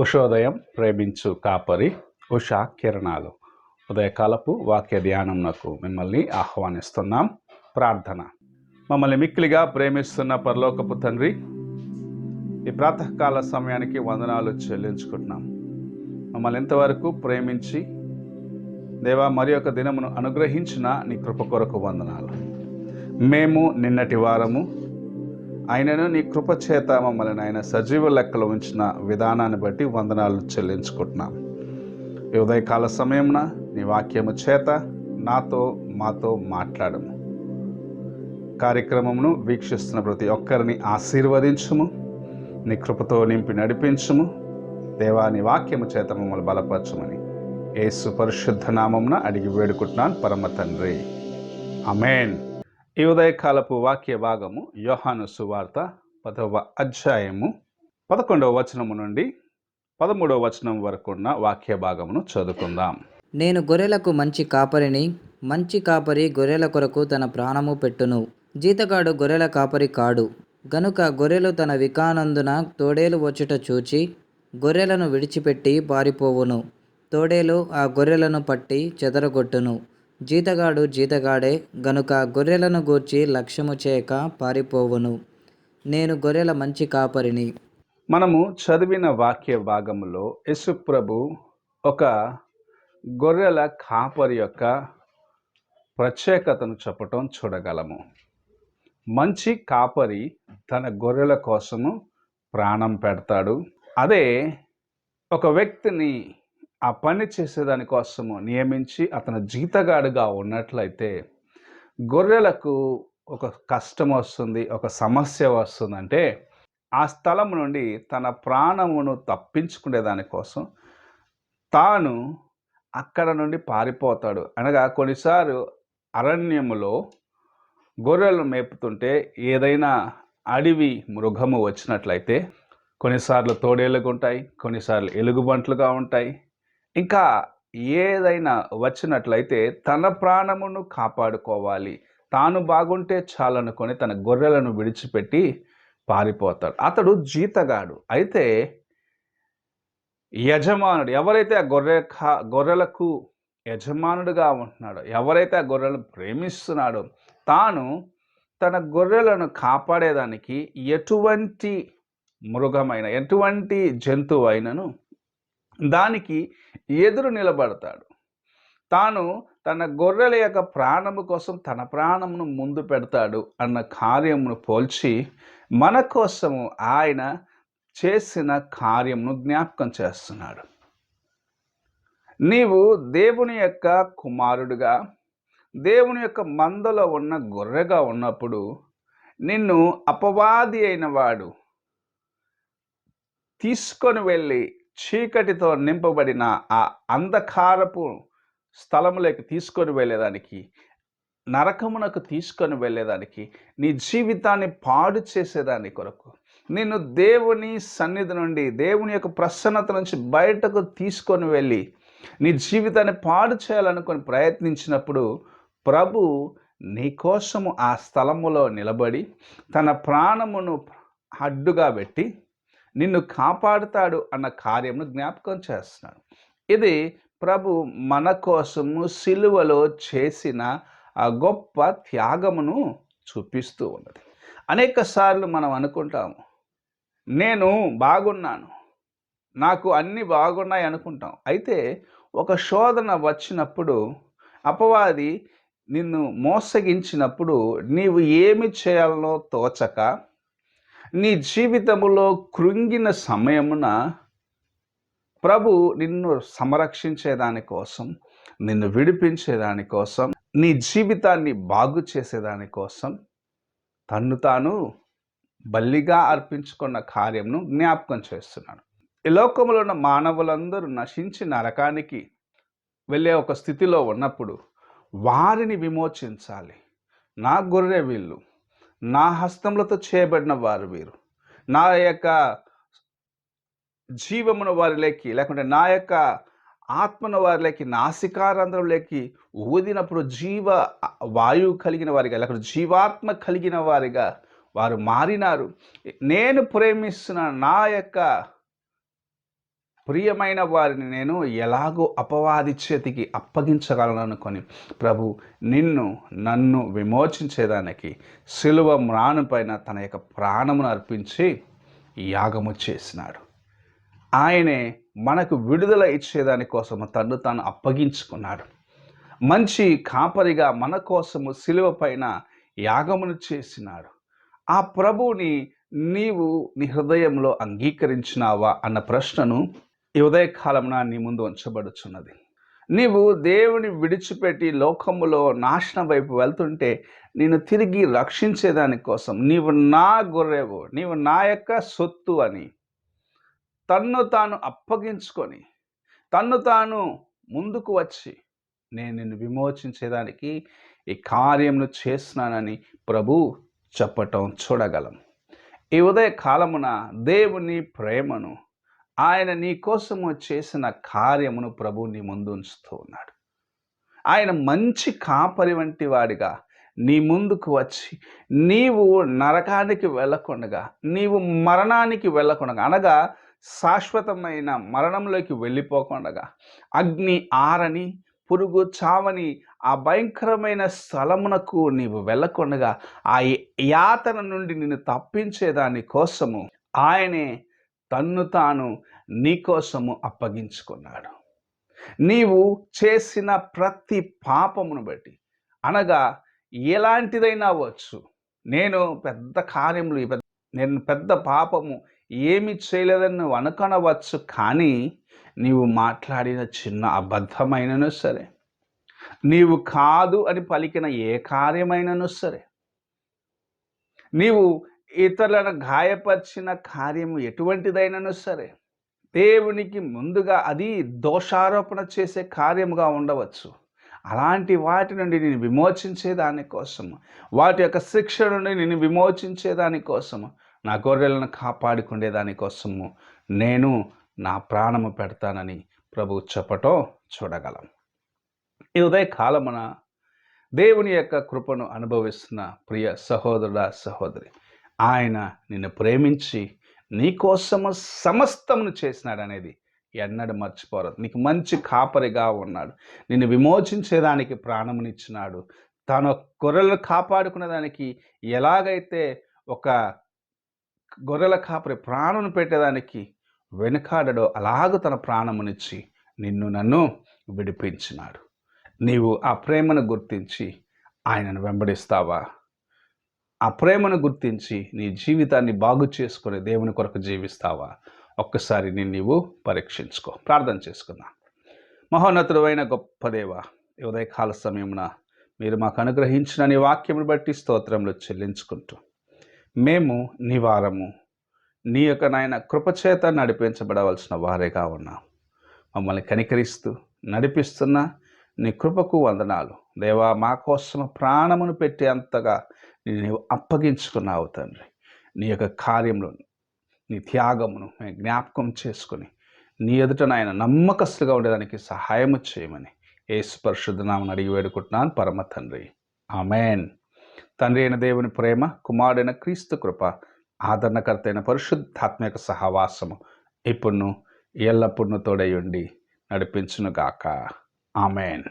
ఉషోదయం ప్రేమించు కాపరి ఉషా కిరణాలు ఉదయకాలపు వాక్య ధ్యానంనకు మిమ్మల్ని ఆహ్వానిస్తున్నాం. ప్రార్థన. మమ్మల్ని మిక్కిలిగా ప్రేమిస్తున్న పరలోకపు తండ్రి, ఈ ప్రాతకాల సమయానికి వందనాలు చెల్లించుకుంటున్నాం. మమ్మల్ని ఎంతవరకు ప్రేమించి దేవా మరి ఒక దినమును అనుగ్రహించిన నీ కృప కొరకు వందనాలు. మేము నిన్నటి వారము ఆయనను నీ కృప చేత మమ్మల్ని ఆయన సజీవ లెక్కలో ఉంచిన విధానాన్ని బట్టి వందనాలు చెల్లించుకుంటున్నాం. ఈ ఉదయకాల సమయమున నీ వాక్యము చేత మాతో మాట్లాడము. కార్యక్రమమును వీక్షిస్తున్న ప్రతి ఒక్కరిని ఆశీర్వదించుము, నీ కృపతో నింపి నడిపించుము. దేవా నీ వాక్యము చేత మమ్మల్ని బలపరచమని యేసు పరిశుద్ధ నామమున అడిగి వేడుకుంటున్నాను పరమ తండ్రి, ఆమేన్. ఈ ఉదయకాలపు వాక్య భాగము యోహాను సువార్త 10వ అధ్యాయము 11వ వచనము నుండి 13వ వచనం వరకు ఉన్న వాక్య భాగమును చదువుకుందాం. నేను గొర్రెలకు మంచి కాపరిని, మంచి కాపరి గొర్రెల కొరకు తన ప్రాణము పెట్టును. జీతగాడు గొర్రెల కాపరి కాడు, గనుక గొర్రెలు తన వికానందున తోడేలు వచ్చుట చూచి గొర్రెలను విడిచిపెట్టి పారిపోవును. తోడేలు ఆ గొర్రెలను పట్టి చెదరగొట్టును. జీతగాడు జీతగాడే, గనుక గొర్రెలను గూర్చి లక్ష్యము చేయక పారిపోవును. నేను గొర్రెల మంచి కాపరిని. మనము చదివిన వాక్య భాగములో యేసు ప్రభు ఒక గొర్రెల కాపరి యొక్క ప్రత్యేకతను చెప్పటం చూడగలము. మంచి కాపరి తన గొర్రెల కోసము ప్రాణం పెడతాడు. అదే ఒక వ్యక్తిని ఆ పని చేసేదాని కోసము నియమించి అతను జీతగాడుగా ఉన్నట్లయితే గొర్రెలకు ఒక కష్టం వస్తుంది, ఒక సమస్య వస్తుందంటే ఆ స్థలం నుండి తన ప్రాణమును తప్పించుకునే దానికోసం తాను అక్కడ నుండి పారిపోతాడు. అనగా కొన్నిసార్లు అరణ్యములో గొర్రెలు మేపుతుంటే ఏదైనా అడవి మృగము వచ్చినట్లయితే కొన్నిసార్లు తోడేళ్ళుగా ఉంటాయి, కొన్నిసార్లు ఎలుగుబంట్లుగా ఉంటాయి. ఇంకా ఏదైనా వచ్చినట్లయితే తన ప్రాణమును కాపాడుకోవాలి, తాను బాగుంటే చాలనుకొని తన గొర్రెలను విడిచిపెట్టి పారిపోతాడు. అతడు జీతగాడు. అయితే యజమానుడు ఎవరైతే ఆ గొర్రెలకు యజమానుడుగా ఉంటున్నాడో, ఎవరైతే ఆ గొర్రెలను ప్రేమిస్తున్నాడో, తాను తన గొర్రెలను కాపాడేదానికి ఎటువంటి మృగమైన ఎటువంటి జంతువు అయినను దానికి ఎదురు నిలబడతాడు. తాను తన గొర్రెల యొక్క ప్రాణము కోసం తన ప్రాణమును ముందు పెడతాడు అన్న కార్యమును పోల్చి మన కోసము ఆయన చేసిన కార్యమును జ్ఞాపకం చేస్తున్నాడు. నీవు దేవుని యొక్క కుమారుడుగా, దేవుని యొక్క మందలో ఉన్న గొర్రెగా ఉన్నప్పుడు నిన్ను అపవాది అయిన వాడు తీసుకొని వెళ్ళి చీకటితో నింపబడిన ఆ అంధకారపు స్థలములోకి తీసుకొని వెళ్ళేదానికి, నరకమునకు తీసుకొని వెళ్ళేదానికి, నీ జీవితాన్ని పాడు చేసేదాని కొరకు, నిన్ను దేవుని సన్నిధి నుండి, దేవుని యొక్క ప్రసన్నత నుంచి బయటకు తీసుకొని వెళ్ళి నీ జీవితాన్ని పాడు చేయాలనుకొని ప్రయత్నించినప్పుడు ప్రభు నీ కోసము ఆ స్థలములో నిలబడి తన ప్రాణమును అడ్డుగా పెట్టి నిన్ను కాపాడుతాడు అన్న కార్యమును జ్ఞాపకం చేస్తున్నాడు. ఇది ప్రభు మన కోసము సిలువలో చేసిన ఆ గొప్ప త్యాగమును చూపిస్తూ ఉన్నది. అనేక సార్లు మనం అనుకుంటాము, నేను బాగున్నాను, నాకు అన్నీ బాగున్నాయి అనుకుంటాం. అయితే ఒక శోధన వచ్చినప్పుడు, అపవాది నిన్ను మోసగించినప్పుడు, నీవు ఏమి చేయాలనో తోచక నీ జీవితములో కృంగిన సమయమున ప్రభు నిన్ను సంరక్షించేదానికోసం, నిన్ను విడిపించేదానికోసం, నీ జీవితాన్ని బాగు చేసేదానికోసం తన్ను తాను బలిగా అర్పించుకున్న కార్యంను జ్ఞాపకం చేస్తున్నాడు. ఈ లోకంలో ఉన్న మానవులందరూ నశించి నరకానికి వెళ్ళే ఒక స్థితిలో ఉన్నప్పుడు వారిని విమోచించాలి. నా గొర్రె వీళ్ళు, నా హస్తములతో చేయబడిన వారు వీరు, నా యొక్క జీవమును వారిలోకి, లేకుంటే నా యొక్క ఆత్మను వారిలోకి నాసికారంధ్రంలోకి ఊదినప్పుడు వాయువు కలిగిన వారిగా, లేకపోతే జీవాత్మ కలిగిన వారిగా వారు మారినారు. నేను ప్రేమిస్తున్న నా యొక్క ప్రియమైన వారిని నేను ఎలాగో అపవాది చేతికి అప్పగించగలను అనుకొని ప్రభు నన్ను విమోచించేదానికి సిలువ మ్రాను పైన తన యొక్క ప్రాణమును అర్పించి యాగము చేసినాడు. ఆయనే మనకు విడుదల ఇచ్చేదాని కోసము తన్ను తాను అప్పగించుకున్నాడు. మంచి కాపరిగా మన కోసము సిలువ పైన యాగమును చేసినాడు. ఆ ప్రభువుని నీవు నీ హృదయంలో అంగీకరించినావా అన్న ప్రశ్నను ఈ ఉదయకాలమున నీ ముందు ఉంచబడుచున్నది. నీవు దేవుని విడిచిపెట్టి లోకములో నాశనం వైపు వెళ్తుంటే నేను తిరిగి రక్షించేదాని కోసం నీవు నా గొర్రెవు, నీవు నా యొక్క సొత్తు అని తన్ను తాను అప్పగించుకొని తన్ను తాను ముందుకు వచ్చి నేను నిన్ను విమోచించేదానికి ఈ కార్యమును చేస్తున్నానని ప్రభు చెప్పటం చూడగలం. ఈ ఉదయ కాలమున దేవుని ప్రేమను, ఆయన నీ కోసము చేసిన కార్యమును ప్రభు నీ ముందు ఉంచుతూ ఉన్నాడు. ఆయన మంచి కాపరి వంటి వాడిగా నీ ముందుకు వచ్చి నీవు నరకానికి వెళ్ళకుండగా, నీవు మరణానికి వెళ్ళకుండగా, అనగా శాశ్వతమైన మరణంలోకి వెళ్ళిపోకుండగా, అగ్ని ఆరని పురుగు చావని ఆ భయంకరమైన స్థలమునకు నీవు వెళ్ళకుండగా, ఆ యాతన నుండి నిన్ను తప్పించేదాని కోసము ఆయనే తన్ను తాను నీ కోసము అప్పగించుకున్నాడు. నీవు చేసిన ప్రతి పాపమును బట్టి, అనగా ఎలాంటిదైనా అవ్వచ్చు, నేను పెద్ద పాపము ఏమి చేయలేదని నువ్వు అనుకొనవచ్చు, కానీ నీవు మాట్లాడిన చిన్న అబద్ధమైనను సరే, నీవు కాదు అని పలికిన ఏ కార్యమైనను సరే, నీవు ఇతరులను గాయపరిచిన కార్యము ఎటువంటిదైనను సరే, దేవునికి ముందుగా అది దోషారోపణ చేసే కార్యముగా ఉండవచ్చు. అలాంటి వాటి నుండి నేను విమోచించేదాని కోసము, వాటి యొక్క శిక్ష నుండి నేను విమోచించేదాని కోసము, నా గొర్రెలను కాపాడుకునేదాని కోసము నేను నా ప్రాణము పెడతానని ప్రభు చెప్పటం చూడగలం. ఈ ఉదయ కాలమున దేవుని యొక్క కృపను అనుభవిస్తున్న ప్రియ సహోదరుడా, సహోదరి, ఆయన నిన్ను ప్రేమించి నీ కోసము సమస్తమును చేసినాడు అనేది ఎన్నడూ మర్చిపోరు. నీకు మంచి కాపరిగా ఉన్నాడు, నిన్ను విమోచించేదానికి ప్రాణమునిచ్చినాడు. తన గొర్రెలను కాపాడుకునేదానికి ఎలాగైతే ఒక గొర్రెల కాపరి ప్రాణమును పెట్టేదానికి వెనుకాడడో, అలాగ తన ప్రాణమునిచ్చి నన్ను విడిపించినాడు. నీవు ఆ ప్రేమను గుర్తించి ఆయనను వెంబడిస్తావా? ఆ ప్రేమను గుర్తించి నీ జీవితాన్ని బాగు చేసుకుని దేవుని కొరకు జీవిస్తావా? ఒక్కసారి నీవు పరీక్షించుకో. ప్రార్థన చేసుకుందాం. మహోన్నతుడైన గొప్ప దేవ, ఈ ఉదయకాల సమయమున మీరు మాకు అనుగ్రహించిన నీ వాక్యమును బట్టి స్తోత్రములు చెల్లించుకుంటూ, మేము నీ వారము, నీ యొక్క నాయన కృపచేత నడిపించబడవలసిన వారేగా ఉన్నాం. మమ్మల్ని కనికరిస్తూ నడిపిస్తున్న నీ కృపకు వందనాలు దేవా. మా కోసం ప్రాణమును పెట్టి అంతగా నీవు అప్పగించుకున్నావు తండ్రి. నీ యొక్క కార్యములు, నీ త్యాగమును మేము జ్ఞాపకం చేసుకుని నీ ఎదుట నాయన నమ్మకస్తులుగా ఉండేదానికి సహాయము చేయమని యేసు పరిశుద్ధ నామమున అడిగి వేడుకుంటున్నాను పరమ తండ్రి, ఆమేన్. తండ్రి అయిన దేవుని ప్రేమ, కుమారుడైన క్రీస్తు కృప, ఆదరణకర్త అయిన పరిశుద్ధాత్మ యొక్క సహవాసము ఇప్పుడును ఎల్లప్పుడూ తోడై ఉండి నడిపించునుగాక. ఆమేన్.